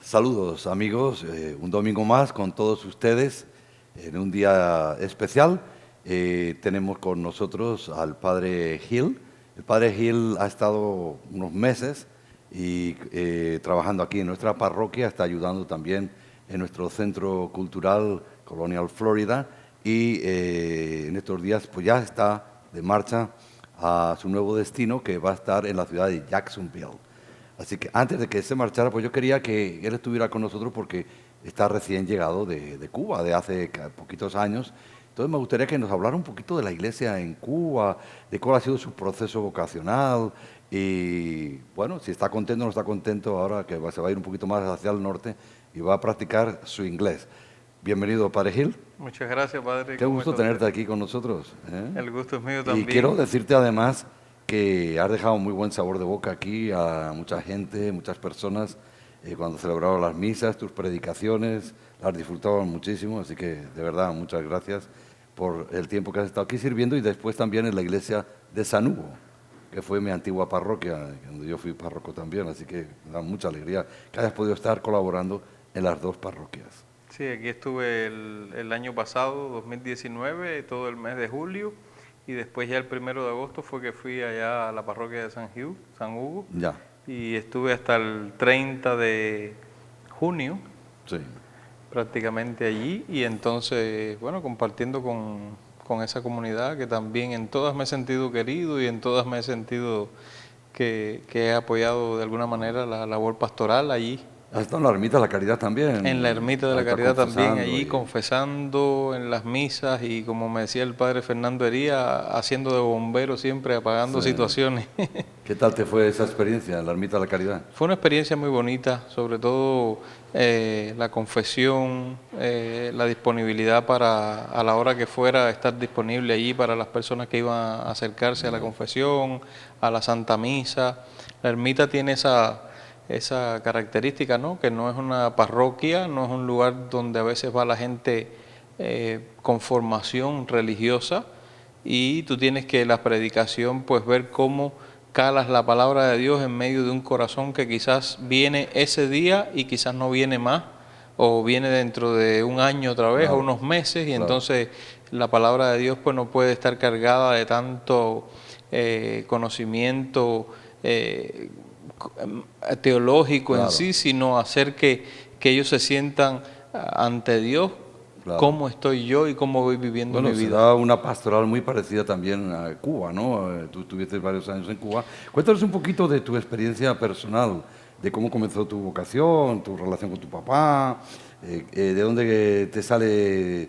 Saludos amigos, un domingo más con todos ustedes en un día especial. Tenemos con nosotros al Padre Hill. El Padre Hill ha estado unos meses trabajando aquí en nuestra parroquia, está ayudando también en nuestro centro cultural Colonial Florida y en estos días pues ya está de marcha a su nuevo destino, que va a estar en la ciudad de Jacksonville. Así que antes de que se marchara, pues yo quería que él estuviera con nosotros porque está recién llegado de Cuba, de hace poquitos años. Entonces me gustaría que nos hablara un poquito de la iglesia en Cuba, de cuál ha sido su proceso vocacional y, bueno, si está contento o no está contento ahora que se va a ir un poquito más hacia el norte y va a practicar su inglés. Bienvenido, Padre Gil. Muchas gracias, Padre. Qué ¿Cómo gusto está tenerte usted? aquí con nosotros. El gusto es mío Y también. quiero decirte además que has dejado muy buen sabor de boca aquí a mucha gente, muchas personas, cuando celebraron las misas, tus predicaciones, las disfrutaban muchísimo, así que de verdad muchas gracias por el tiempo que has estado aquí sirviendo y después también en la iglesia de San Hugo, que fue mi antigua parroquia, donde yo fui párroco también, así que me da mucha alegría que hayas podido estar colaborando en las dos parroquias. Sí, aquí estuve el año pasado, 2019, todo el mes de julio, y después ya el 1 de agosto fue que fui allá a la parroquia de San Hugo, Ya, y estuve hasta el 30 de junio sí. prácticamente allí, y entonces, bueno, compartiendo con esa comunidad que también en todas me he sentido querido y en todas me he sentido que he apoyado de alguna manera la labor pastoral allí. Has estado en la Ermita de la Caridad también, En la Ermita de has la estado Caridad también, confesando allí y... confesando en las misas y como me decía el padre Fernando Hería, haciendo de bombero siempre, apagando Sí. situaciones. ¿Qué tal te fue esa experiencia en la Ermita de la Caridad? Fue una experiencia muy bonita, sobre todo la confesión, la disponibilidad para, a la hora que fuera, estar disponible allí para las personas que iban a acercarse a la confesión, a la Santa Misa. La ermita tiene esa característica, ¿no? Que no es una parroquia, no es un lugar donde a veces va la gente con formación religiosa y tú tienes que la predicación pues ver cómo calas la palabra de Dios en medio de un corazón que quizás viene ese día y quizás no viene más, o viene dentro de un año otra vez, o Claro, unos meses, y claro. entonces la palabra de Dios pues no puede estar cargada de tanto conocimiento teológico en Claro, sí, sino hacer que ellos se sientan ante Dios, claro. cómo estoy yo y cómo voy viviendo mi Bueno, se vida. da una pastoral muy parecida también a Cuba, ¿no? Tú estuviste varios años en Cuba. Cuéntanos un poquito de tu experiencia personal, de cómo comenzó tu vocación, tu relación con tu papá, de dónde te sale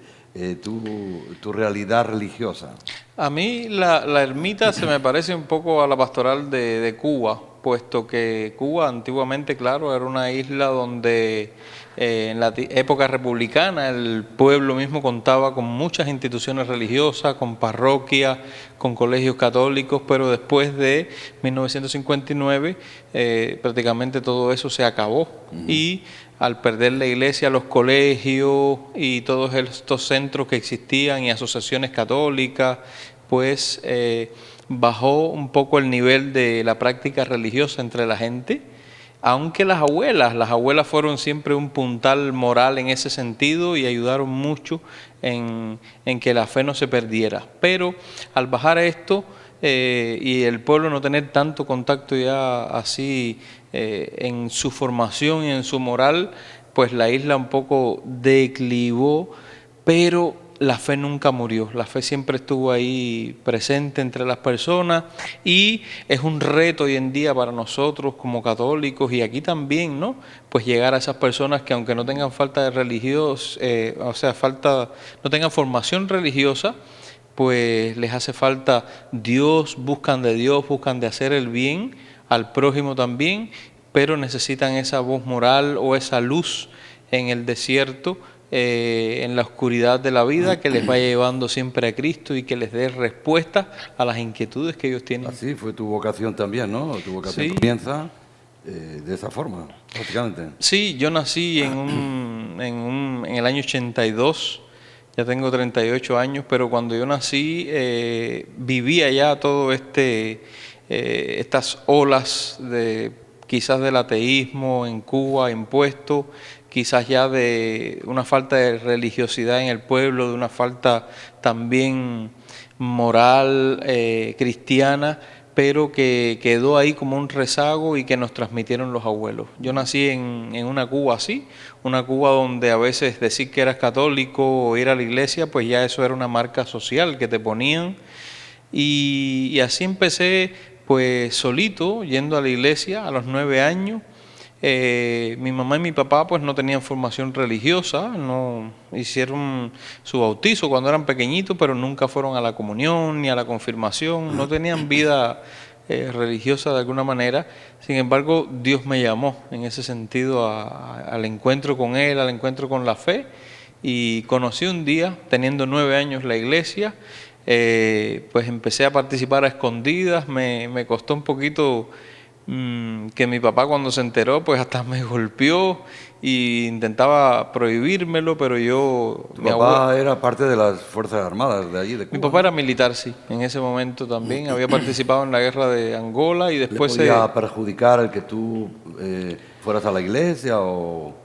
tu realidad religiosa. A mí la ermita se me parece un poco a la pastoral de Cuba, puesto que Cuba antiguamente, claro, era una isla donde en la época republicana el pueblo mismo contaba con muchas instituciones religiosas, con parroquias, con colegios católicos, pero después de 1959 prácticamente todo eso se acabó. Y al perder la iglesia, los colegios y todos estos centros que existían y asociaciones católicas, pues bajó un poco el nivel de la práctica religiosa entre la gente, aunque las abuelas fueron siempre un puntal moral en ese sentido y ayudaron mucho en que la fe no se perdiera. Pero al bajar esto y el pueblo no tener tanto contacto ya así en su formación y en su moral, pues la isla un poco declivó, pero la fe nunca murió, la fe siempre estuvo ahí presente entre las personas y es un reto hoy en día para nosotros como católicos y aquí también, ¿no? Pues llegar a esas personas que aunque no tengan falta de religiosos, no tengan formación religiosa, pues les hace falta Dios, buscan de hacer el bien al prójimo también, pero necesitan esa voz moral o esa luz en el desierto, en la oscuridad de la vida, que les vaya llevando siempre a Cristo y que les dé respuesta a las inquietudes que ellos tienen. Así fue tu vocación también, ¿no? Tu vocación Sí, comienza de esa forma, prácticamente. sí, yo nací en el año 82, ya tengo 38 años, pero cuando yo nací vivía ya todo estas olas quizás del ateísmo en Cuba impuesto, quizás ya de una falta de religiosidad en el pueblo, de una falta también moral, cristiana, pero que quedó ahí como un rezago y que nos transmitieron los abuelos. Yo nací en una Cuba así, una Cuba donde a veces decir que eras católico o ir a la iglesia, pues ya eso era una marca social que te ponían. Y así empecé pues solito, yendo a la iglesia a los 9 años. Mi mamá y mi papá pues no tenían formación religiosa, no hicieron su bautizo cuando eran pequeñitos, pero nunca fueron a la comunión ni a la confirmación, no tenían vida religiosa de alguna manera. Sin embargo, Dios me llamó en ese sentido al encuentro con Él, al encuentro con la fe, y conocí un día, teniendo 9 años, la iglesia. Pues empecé a participar a escondidas, me costó un poquito que mi papá cuando se enteró pues hasta me golpeó e intentaba prohibírmelo, pero yo... ¿Tu papá era parte de las Fuerzas Armadas de allí, de Cuba? Mi papá era militar, sí, en ese momento también, había participado en la guerra de Angola y después ¿Le podía perjudicar el que tú fueras a la iglesia o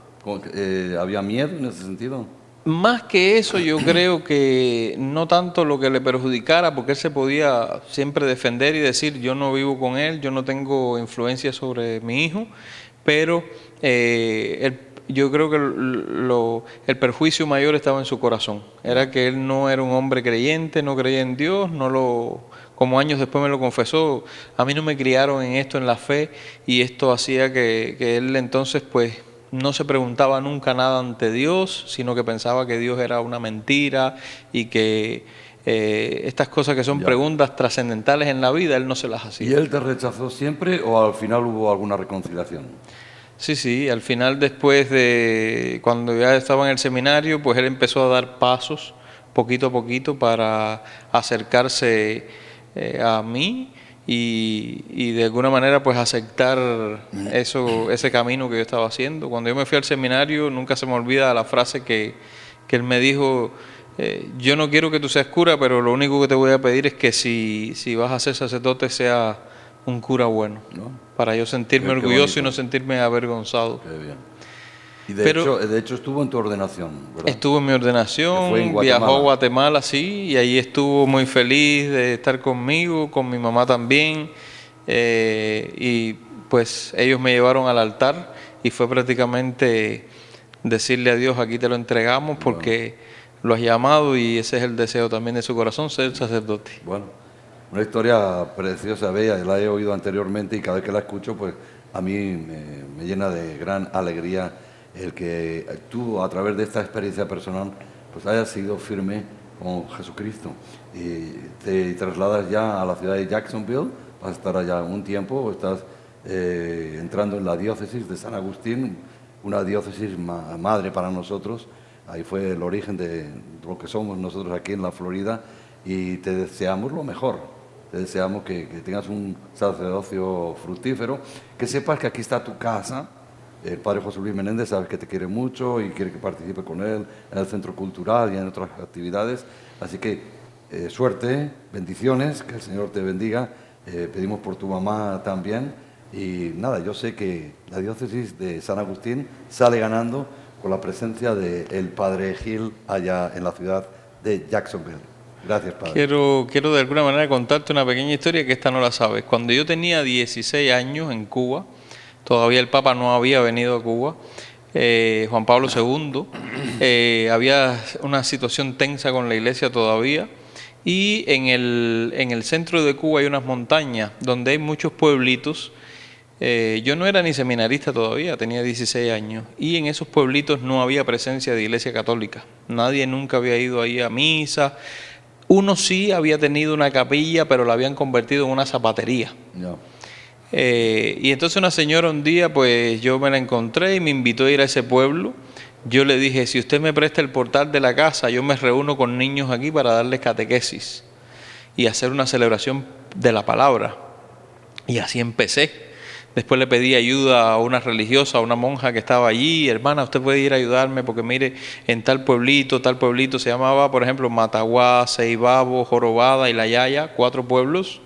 había miedo en ese sentido? Más que eso, yo creo que no tanto lo que le perjudicara, porque él se podía siempre defender y decir, yo no vivo con él, yo no tengo influencia sobre mi hijo, pero yo creo que el perjuicio mayor estaba en su corazón. Era que él no era un hombre creyente, no creía en Dios, como años después me lo confesó, a mí no me criaron en esto, en la fe, y esto hacía que él entonces pues no se preguntaba nunca nada ante Dios, sino que pensaba que Dios era una mentira y que estas cosas que son preguntas trascendentales en la vida, él no se las hacía. ¿Y él te rechazó siempre o al final hubo alguna reconciliación? Sí, al final después de cuando ya estaba en el seminario, pues él empezó a dar pasos poquito a poquito para acercarse a mí. Y de alguna manera pues aceptar ese camino que yo estaba haciendo. Cuando yo me fui al seminario nunca se me olvida la frase que él me dijo, yo no quiero que tú seas cura, pero lo único que te voy a pedir es que si vas a ser sacerdote sea un cura bueno, ¿no? Para yo sentirme orgulloso y no sentirme avergonzado. Qué bien. Y de hecho estuvo en tu ordenación, ¿verdad? Estuvo en mi ordenación, viajó a Guatemala, sí, y ahí estuvo muy feliz de estar conmigo, con mi mamá también, y pues ellos me llevaron al altar y fue prácticamente decirle a Dios, aquí te lo entregamos porque lo has llamado y ese es el deseo también de su corazón, ser sacerdote. Bueno, una historia preciosa, bella, la he oído anteriormente y cada vez que la escucho, pues a mí me llena de gran alegría el que tú, a través de esta experiencia personal, pues hayas sido firme con Jesucristo. Y te trasladas ya a la ciudad de Jacksonville, vas a estar allá un tiempo, estás entrando en la diócesis de San Agustín, una diócesis madre para nosotros. Ahí fue el origen de lo que somos nosotros aquí en la Florida y te deseamos lo mejor. Te deseamos que tengas un sacerdocio fructífero, que sepas que aquí está tu casa. El padre José Luis Menéndez sabe que te quiere mucho y quiere que participe con él en el centro cultural y en otras actividades. Así que suerte, bendiciones, que el Señor te bendiga. Pedimos por tu mamá también. Y nada, yo sé que la diócesis de San Agustín sale ganando con la presencia del padre Gil allá en la ciudad de Jacksonville. Gracias, padre. Quiero de alguna manera contarte una pequeña historia que esta no la sabes. Cuando yo tenía 16 años en Cuba, todavía el Papa no había venido a Cuba, Juan Pablo II, había una situación tensa con la iglesia todavía, y en el centro de Cuba hay unas montañas donde hay muchos pueblitos. Yo no era ni seminarista todavía, tenía 16 años, y en esos pueblitos no había presencia de iglesia católica. Nadie nunca había ido ahí a misa. Uno sí había tenido una capilla, pero la habían convertido en una zapatería. No. Y entonces una señora un día, pues yo me la encontré y me invitó a ir a ese pueblo. Yo le dije, si usted me presta el portal de la casa, yo me reúno con niños aquí para darles catequesis y hacer una celebración de la palabra. Y así empecé. Después le pedí ayuda a una religiosa, a una monja que estaba allí. Hermana, usted puede ir a ayudarme porque mire, en tal pueblito se llamaba, por ejemplo, Mataguá, Ceibabo, Jorobada y La Yaya, 4 pueblos.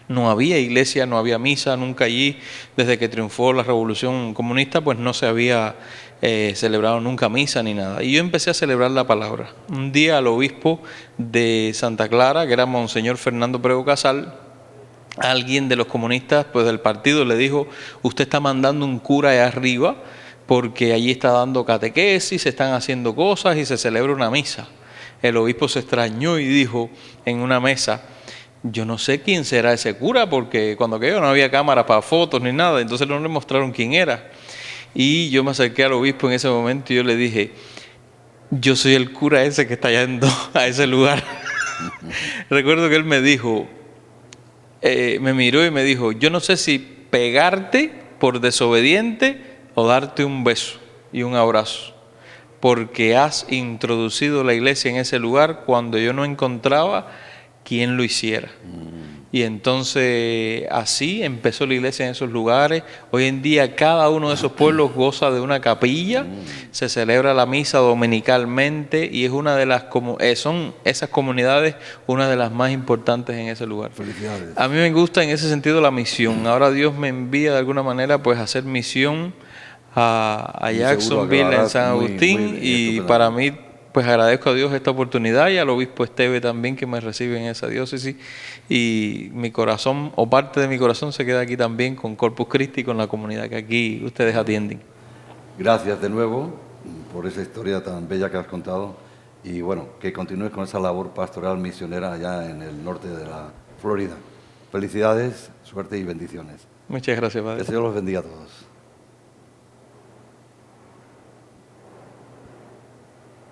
no había iglesia, no había misa, nunca allí, desde que triunfó la revolución comunista, pues no se había celebrado nunca misa ni nada. Y yo empecé a celebrar la palabra. Un día al obispo de Santa Clara, que era Monseñor Fernando Prego Casal, alguien de los comunistas, pues del partido, le dijo: usted está mandando un cura allá arriba porque allí está dando catequesis, se están haciendo cosas y se celebra una misa. El obispo se extrañó y dijo en una mesa: yo no sé quién será ese cura, porque cuando aquello no había cámaras para fotos ni nada, entonces no le mostraron quién era. Y yo me acerqué al obispo en ese momento y yo le dije: yo soy el cura ese que está yendo a ese lugar. Recuerdo que él me dijo, me miró y me dijo: yo no sé si pegarte por desobediente o darte un beso y un abrazo, porque has introducido la iglesia en ese lugar cuando yo no encontraba quien lo hiciera. Y entonces así empezó la iglesia en esos lugares. Hoy en día cada uno de esos pueblos goza de una capilla, se celebra la misa dominicalmente y es una de las son esas comunidades una de las más importantes en ese lugar. Felicidades. A mí me gusta en ese sentido la misión. Ahora Dios me envía de alguna manera pues a hacer misión a Jacksonville, en San Agustín, y para mí pues agradezco a Dios esta oportunidad y al obispo Esteve también, que me recibe en esa diócesis, y mi corazón, o parte de mi corazón, se queda aquí también con Corpus Christi y con la comunidad que aquí ustedes atienden. Gracias de nuevo por esa historia tan bella que has contado, y bueno, que continúes con esa labor pastoral misionera allá en el norte de la Florida. Felicidades, suerte y bendiciones. Muchas gracias, Padre. Que el Señor los bendiga a todos.